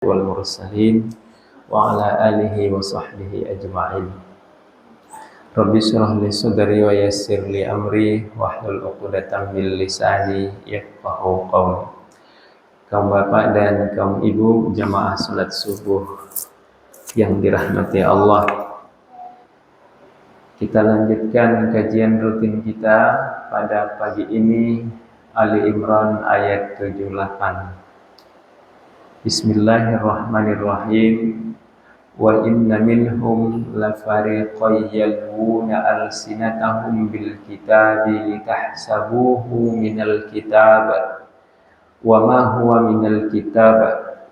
wal mursalin wa ala alihi wa sahbihi ajma'in. Rabbi shrah li sadri wa yassir li amri wahlul 'uqdatam min lisani yafqahu qawli. Kaum bapak dan kaum ibu jamaah salat subuh yang dirahmati Allah, kita lanjutkan kajian rutin kita pada pagi ini, Ali Imran ayat 78. Bismillahirrahmanirrahim. Wa inna minhum lafariqan yalwuna alsinatahum bil kitabi litahsabuhu minal kitab wa ma huwa minal kitab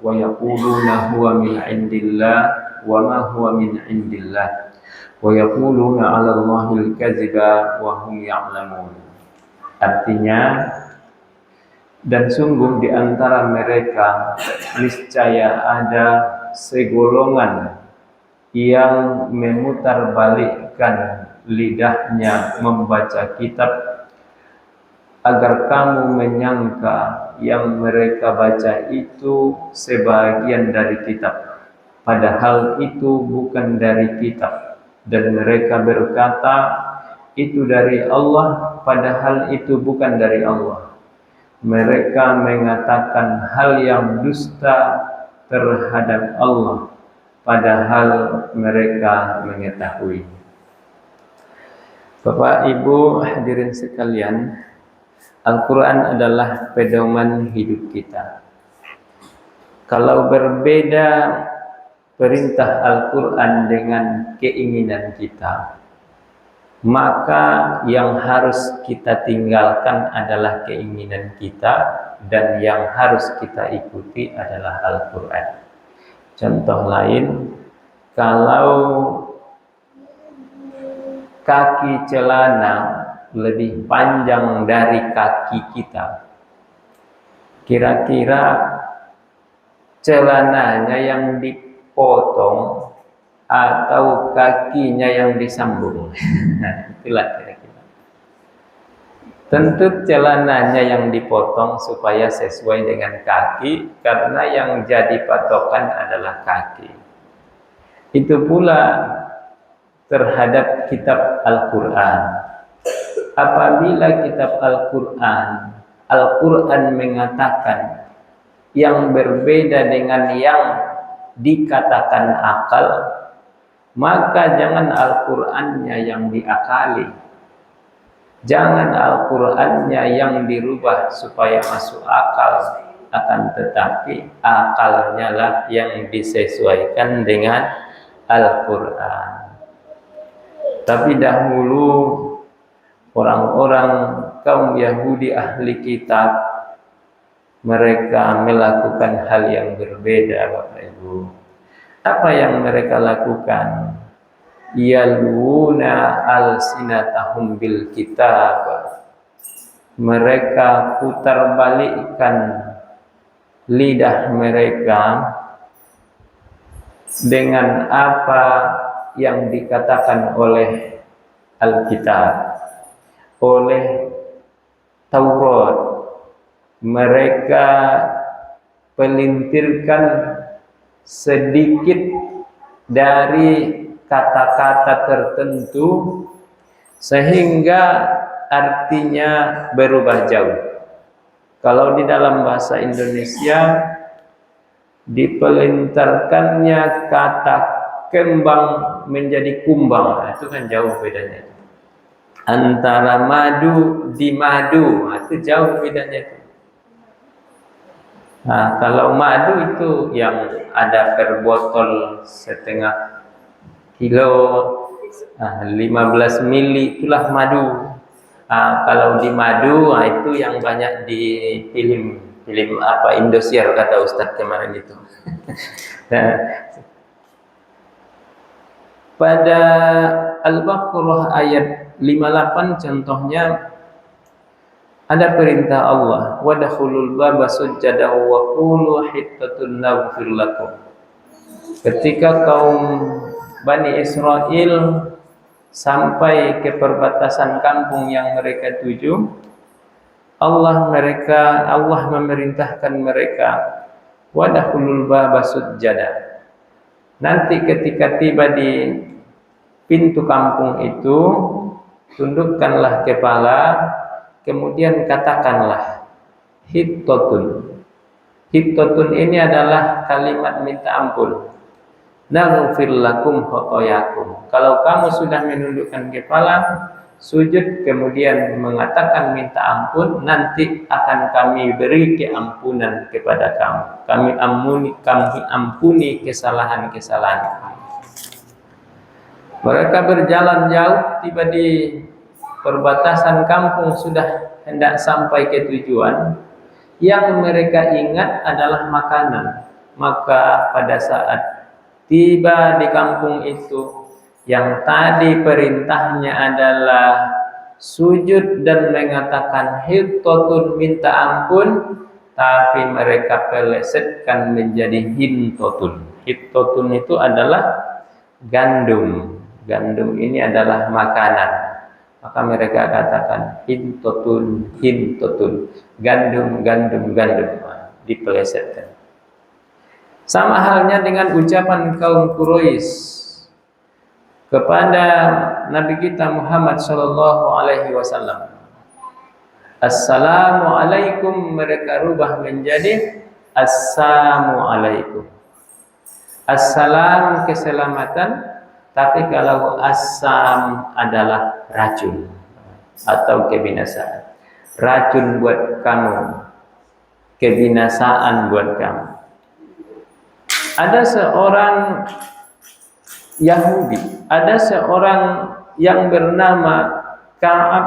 wa yaquluna huwa min indillah wa ma huwa min indillah wa yaquluna 'ala Allahil kadziba wa hum ya'lamun. Artinya, dan sungguh di antara mereka niscaya ada segolongan yang memutarbalikkan lidahnya membaca kitab agar kamu menyangka yang mereka baca itu sebagian dari kitab, padahal itu bukan dari kitab, dan mereka berkata itu dari Allah, padahal itu bukan dari Allah. Mereka mengatakan hal yang dusta terhadap Allah, padahal mereka mengetahui. Bapak Ibu hadirin sekalian, Al-Quran adalah pedoman hidup kita. Kalau berbeda perintah Al-Quran dengan keinginan kita, maka yang harus kita tinggalkan adalah keinginan kita, dan yang harus kita ikuti adalah Al-Quran. Contoh lain, kalau kaki celana lebih panjang dari kaki kita, kira-kira celananya yang dipotong atau kakinya yang disambung? Itulah kira-kira. Tentu celananya yang dipotong supaya sesuai dengan kaki, karena yang jadi patokan adalah kaki. Itu pula terhadap kitab Al-Quran. Apabila kitab Al-Quran mengatakan yang berbeda dengan yang dikatakan akal, maka jangan Al-Qur'annya yang diakali, jangan Al-Qur'annya yang dirubah supaya masuk akal, akan tetapi akalnya lah yang disesuaikan dengan Al-Qur'an. Tapi dahulu orang-orang kaum Yahudi ahli kitab, mereka melakukan hal yang berbeda, Bapak Ibu. Apa yang mereka lakukan? Yalwuna alsinatahum bil kitab. Mereka putarbalikkan lidah mereka dengan apa yang dikatakan oleh Alkitab, oleh Taurat. Mereka pelintirkan sedikit dari kata-kata tertentu sehingga artinya berubah jauh. Kalau di dalam bahasa Indonesia dipelintarkannya kata kembang menjadi kumbang, itu kan jauh bedanya. Antara madu di madu, itu jauh bedanya. Nah, kalau madu itu yang ada per botol setengah kilo, 15 mili, itulah madu. Kalau di madu, itu yang banyak di film apa, Indosiar kata Ustadz kemarin itu. Nah, pada Al-Baqarah ayat 58 contohnya ada perintah Allah, wadkhulul baba sujjadan wa qulu hittatun naghfir lakum. Ketika kaum Bani Israel sampai ke perbatasan kampung yang mereka tuju, Allah memerintahkan mereka Wadkhulul baba sujjada. Nanti ketika tiba di pintu kampung itu, tundukkanlah kepala, kemudian katakanlah hittotun. Hittotun ini adalah kalimat minta ampun. Naghfir lakum khotoyakum. Kalau kamu sudah menundukkan kepala, sujud kemudian mengatakan minta ampun, nanti akan kami beri keampunan kepada kamu. Kami ampuni kesalahan-kesalahan. Mereka berjalan jauh, tiba di perbatasan kampung, sudah hendak sampai ke tujuan. Yang mereka ingat adalah makanan. Maka pada saat tiba di kampung itu, yang tadi perintahnya adalah sujud dan mengatakan hittotun minta ampun, tapi mereka pelesetkan menjadi hintotun. Hittotun itu adalah gandum. Gandum ini adalah makanan. Maka mereka katakan hintotun, hintotun, gandum, gandum, gandum, dipelesetkan. Sama halnya dengan ucapan kaum Quraisy kepada Nabi kita Muhammad sallallahu alaihi wasallam. Assalamualaikum mereka rubah menjadi Assalamualaikum. Assalam keselamatan, tapi kalau assam adalah racun atau kebinasaan. Racun buat kamu, kebinasaan buat kamu. Ada seorang Yahudi, ada seorang yang bernama Ka'ab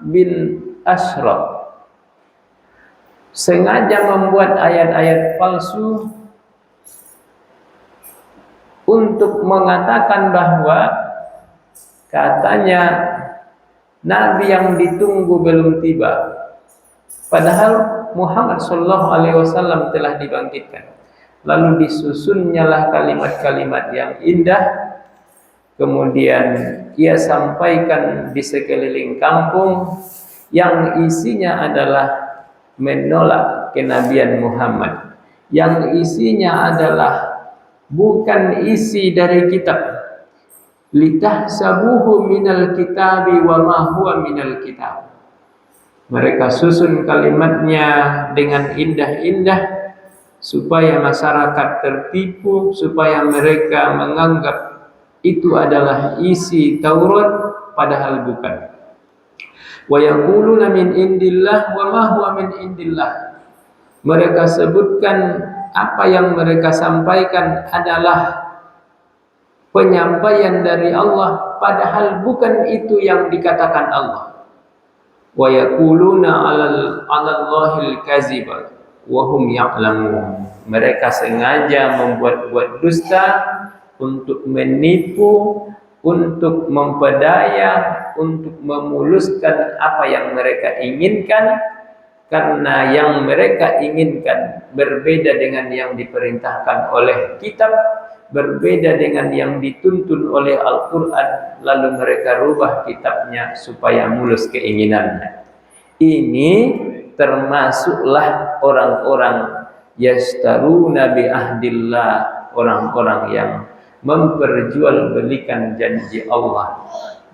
bin Ashraf, sengaja membuat ayat-ayat palsu untuk mengatakan bahwa katanya Nabi yang ditunggu belum tiba, padahal Muhammad sallallahu alaihi wasallam telah dibangkitkan. Lalu disusunnyalah kalimat-kalimat yang indah, kemudian ia sampaikan di sekeliling kampung, yang isinya adalah menolak kenabian Muhammad, yang isinya adalah bukan isi dari kitab. Litahsabuhu minal kitabi wa ma huwa minal kitab. Mereka susun kalimatnya dengan indah-indah supaya masyarakat tertipu, supaya mereka menganggap itu adalah isi Taurat, padahal bukan. Wa yaquluna min indillah wa ma huwa min indillah. Mereka sebutkan apa yang mereka sampaikan adalah penyampaian dari Allah, padahal bukan itu yang dikatakan Allah. Wa yaquluna 'alallahil kadziba wa hum ya'lamun. Mereka sengaja membuat-buat dusta untuk menipu, untuk mempedaya, untuk memuluskan apa yang mereka inginkan, karena yang mereka inginkan berbeda dengan yang diperintahkan oleh kitab, berbeda dengan yang dituntun oleh Al-Quran, lalu mereka rubah kitabnya supaya mulus keinginannya. Ini termasuklah orang-orang yastaruna bi ahdillah, orang-orang yang memperjualbelikan janji Allah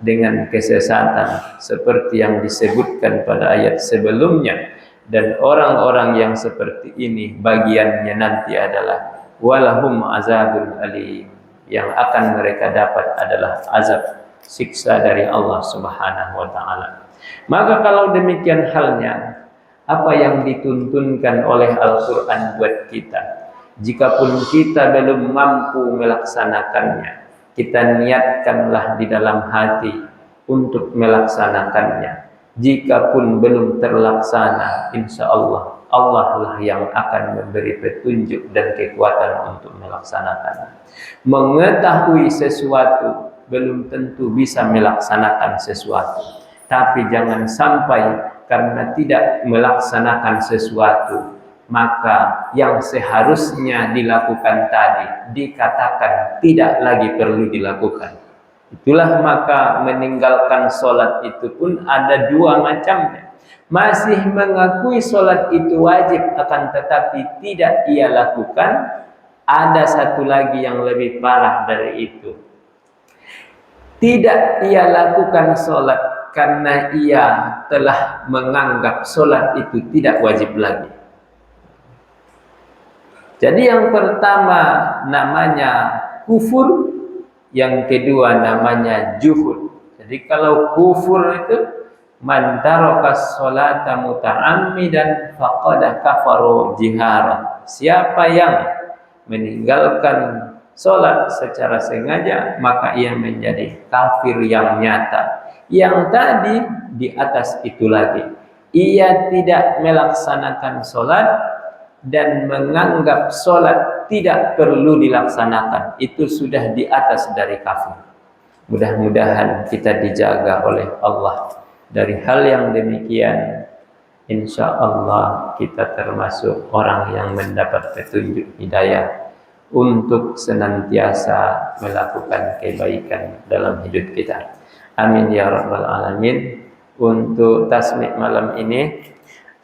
dengan kesesatan, seperti yang disebutkan pada ayat sebelumnya. Dan orang-orang yang seperti ini bagiannya nanti adalah walahum azabun alim, yang akan mereka dapat adalah azab, siksa dari Allah Subhanahu wa taala. Maka kalau demikian halnya, apa yang dituntunkan oleh Al-Qur'an buat kita, jikapun kita belum mampu melaksanakannya, kita niatkanlah di dalam hati untuk melaksanakannya. Jikapun belum terlaksana, insya Allah, Allah lah yang akan memberi petunjuk dan kekuatan untuk melaksanakan. Mengetahui sesuatu belum tentu bisa melaksanakan sesuatu. Tapi jangan sampai karena tidak melaksanakan sesuatu, maka yang seharusnya dilakukan tadi dikatakan tidak lagi perlu dilakukan. Itulah maka meninggalkan sholat itu pun ada dua macamnya. masih mengakui sholat itu wajib akan tetapi tidak ia lakukan, ada satu lagi yang lebih parah dari itu. Tidak ia lakukan sholat karena ia telah menganggap sholat itu tidak wajib lagi. Jadi yang pertama namanya kufur, yang kedua namanya juhud. Jadi kalau kufur itu man taraka sholata muta'ammidan faqad kafaru jihara. Siapa yang meninggalkan sholat secara sengaja, maka ia menjadi kafir yang nyata. Yang tadi di atas itu lagi, ia tidak melaksanakan sholat dan menganggap sholat tidak perlu dilaksanakan, itu sudah di atas dari kafir. Mudah-mudahan kita dijaga oleh Allah dari hal yang demikian. Insya Allah kita termasuk orang yang mendapat petunjuk hidayah untuk senantiasa melakukan kebaikan dalam hidup kita. Amin ya rabbal alamin. Untuk tasmik malam ini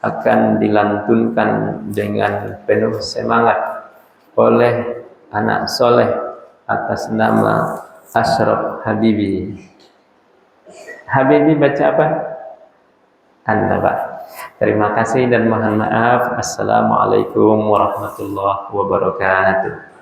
akan dilantunkan dengan penuh semangat oleh anak soleh atas nama Ashraf Habibi. Habibi baca apa? Anda Pak. Terima kasih dan mohon maaf. Assalamualaikum warahmatullahi wabarakatuh.